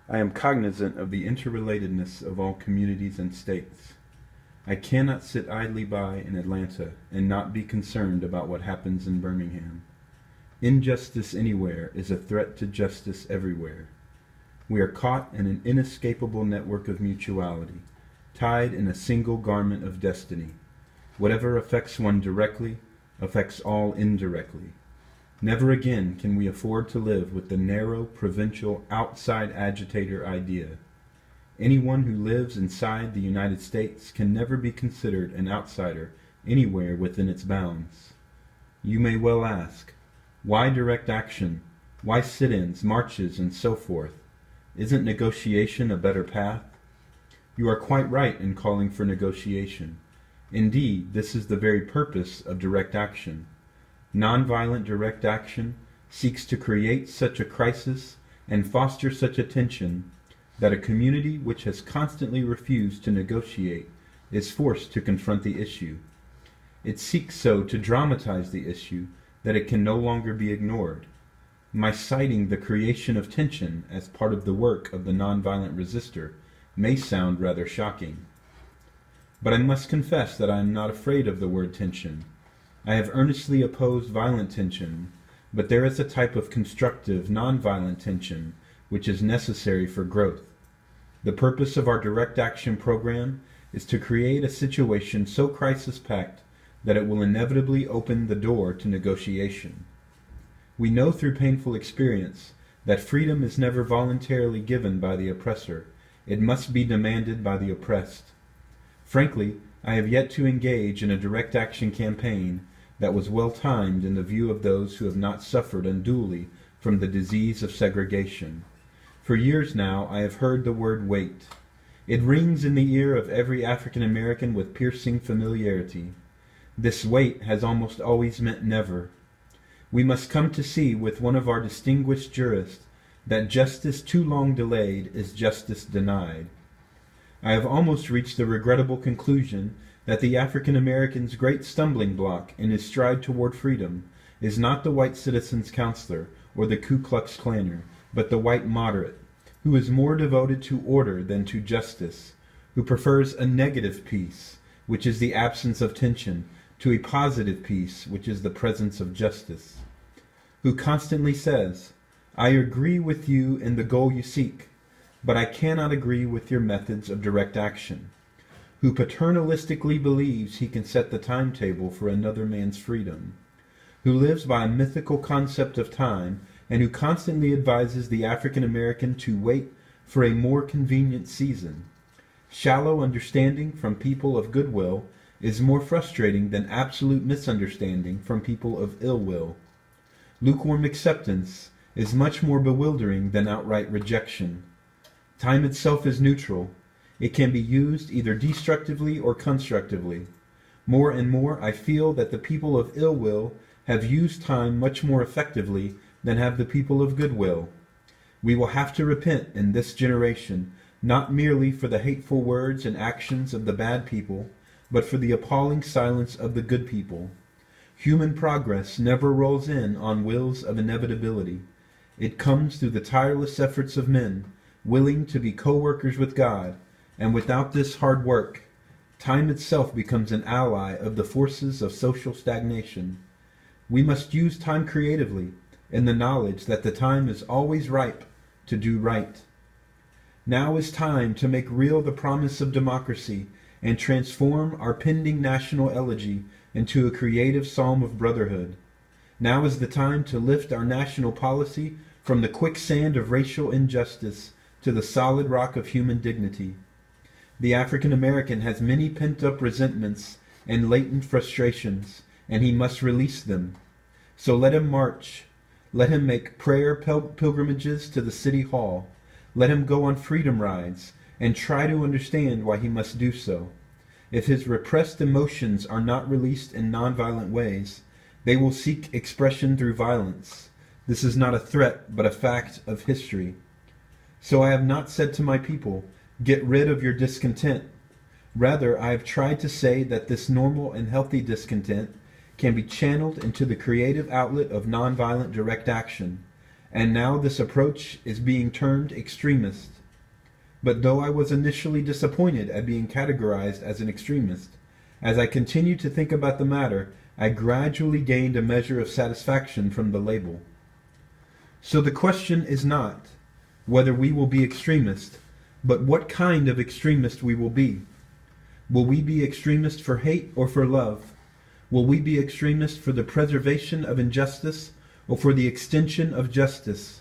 I am cognizant of the interrelatedness of all communities and states. I cannot sit idly by in Atlanta and not be concerned about what happens in Birmingham. Injustice anywhere is a threat to justice everywhere. We are caught in an inescapable network of mutuality, tied in a single garment of destiny. Whatever affects one directly affects all indirectly. Never again can we afford to live with the narrow, provincial, outside agitator idea. Anyone who lives inside the United States can never be considered an outsider anywhere within its bounds. You may well ask, why direct action? Why sit-ins, marches, and so forth? Isn't negotiation a better path? You are quite right in calling for negotiation. Indeed, this is the very purpose of direct action. Nonviolent direct action seeks to create such a crisis and foster such a tension that a community which has constantly refused to negotiate is forced to confront the issue. It seeks so to dramatize the issue that it can no longer be ignored. My citing the creation of tension as part of the work of the nonviolent resistor may sound rather shocking. But I must confess that I am not afraid of the word tension. I have earnestly opposed violent tension, but there is a type of constructive, nonviolent tension which is necessary for growth. The purpose of our direct action program is to create a situation so crisis-packed that it will inevitably open the door to negotiation. We know through painful experience that freedom is never voluntarily given by the oppressor. It must be demanded by the oppressed. Frankly, I have yet to engage in a direct action campaign that was well timed in the view of those who have not suffered unduly from the disease of segregation. For years now I have heard the word wait. It rings in the ear of every African American with piercing familiarity. This wait has almost always meant never. We must come to see with one of our distinguished jurists that justice too long delayed is justice denied. I have almost reached the regrettable conclusion that the African American's great stumbling block in his stride toward freedom is not the white citizen's counselor or the Ku Klux Klaner, but the white moderate, who is more devoted to order than to justice, who prefers a negative peace, which is the absence of tension, to a positive peace, which is the presence of justice, who constantly says, I agree with you in the goal you seek, but I cannot agree with your methods of direct action, who paternalistically believes he can set the timetable for another man's freedom, who lives by a mythical concept of time, and who constantly advises the African American to wait for a more convenient season. Shallow understanding from people of goodwill is more frustrating than absolute misunderstanding from people of ill will. Lukewarm acceptance is much more bewildering than outright rejection. Time itself is neutral. It can be used either destructively or constructively. More and more I feel that the people of ill will have used time much more effectively than have the people of goodwill. We will have to repent in this generation, not merely for the hateful words and actions of the bad people, but for the appalling silence of the good people. Human progress never rolls in on wheels of inevitability. It comes through the tireless efforts of men, willing to be co-workers with God, and without this hard work, time itself becomes an ally of the forces of social stagnation. We must use time creatively, in the knowledge that the time is always ripe to do right. Now is time to make real the promise of democracy and transform our pending national elegy into a creative psalm of brotherhood. Now is the time to lift our national policy from the quicksand of racial injustice to the solid rock of human dignity. The African American has many pent-up resentments and latent frustrations, and he must release them. So let him march. Let him make prayer pilgrimages to the city hall. Let him go on freedom rides and try to understand why he must do so. If his repressed emotions are not released in nonviolent ways, they will seek expression through violence. This is not a threat, but a fact of history. So I have not said to my people, get rid of your discontent. Rather, I have tried to say that this normal and healthy discontent can be channeled into the creative outlet of nonviolent direct action, and now this approach is being termed extremist. But though I was initially disappointed at being categorized as an extremist, as I continued to think about the matter, I gradually gained a measure of satisfaction from the label. So the question is not whether we will be extremist, but what kind of extremist we will be. Will we be extremist for hate or for love? Will we be extremist for the preservation of injustice or for the extension of justice?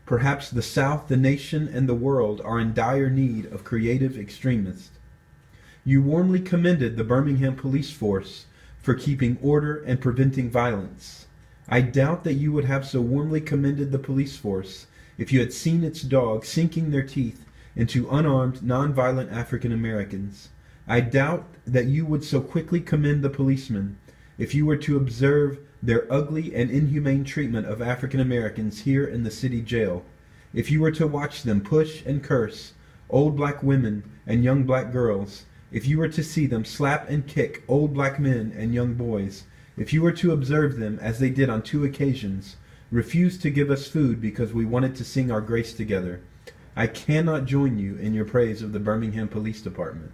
Perhaps the South, the nation, and the world are in dire need of creative extremists. You warmly commended the Birmingham police force for keeping order and preventing violence. I doubt that you would have so warmly commended the police force if you had seen its dogs sinking their teeth into unarmed, nonviolent African Americans. I doubt that you would so quickly commend the policemen if you were to observe their ugly and inhumane treatment of African Americans here in the city jail, if you were to watch them push and curse old black women and young black girls, if you were to see them slap and kick old black men and young boys, if you were to observe them, as they did on 2 occasions, refuse to give us food because we wanted to sing our grace together, I cannot join you in your praise of the Birmingham Police Department.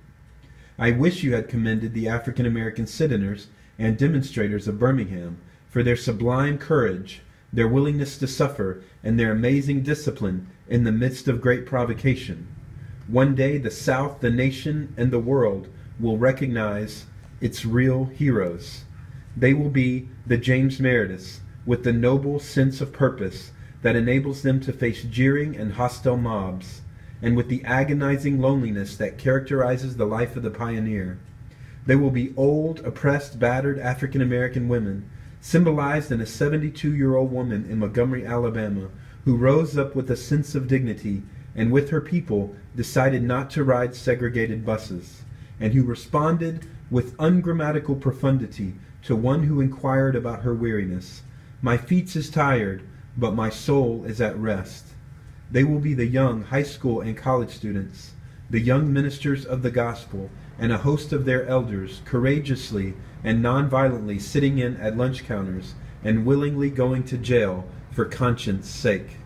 I wish you had commended the African American sit-inners and demonstrators of Birmingham for their sublime courage, their willingness to suffer, and their amazing discipline in the midst of great provocation. One day the South, the nation, and the world will recognize its real heroes. They will be the James Merediths with the noble sense of purpose that enables them to face jeering and hostile mobs, and with the agonizing loneliness that characterizes the life of the pioneer. They will be old, oppressed, battered African American women, symbolized in a 72-year-old woman in Montgomery, Alabama, who rose up with a sense of dignity and with her people decided not to ride segregated buses, and who responded with ungrammatical profundity to one who inquired about her weariness. My feet is tired, but my soul is at rest. They will be the young high school and college students, the young ministers of the gospel, and a host of their elders courageously and nonviolently sitting in at lunch counters and willingly going to jail for conscience sake.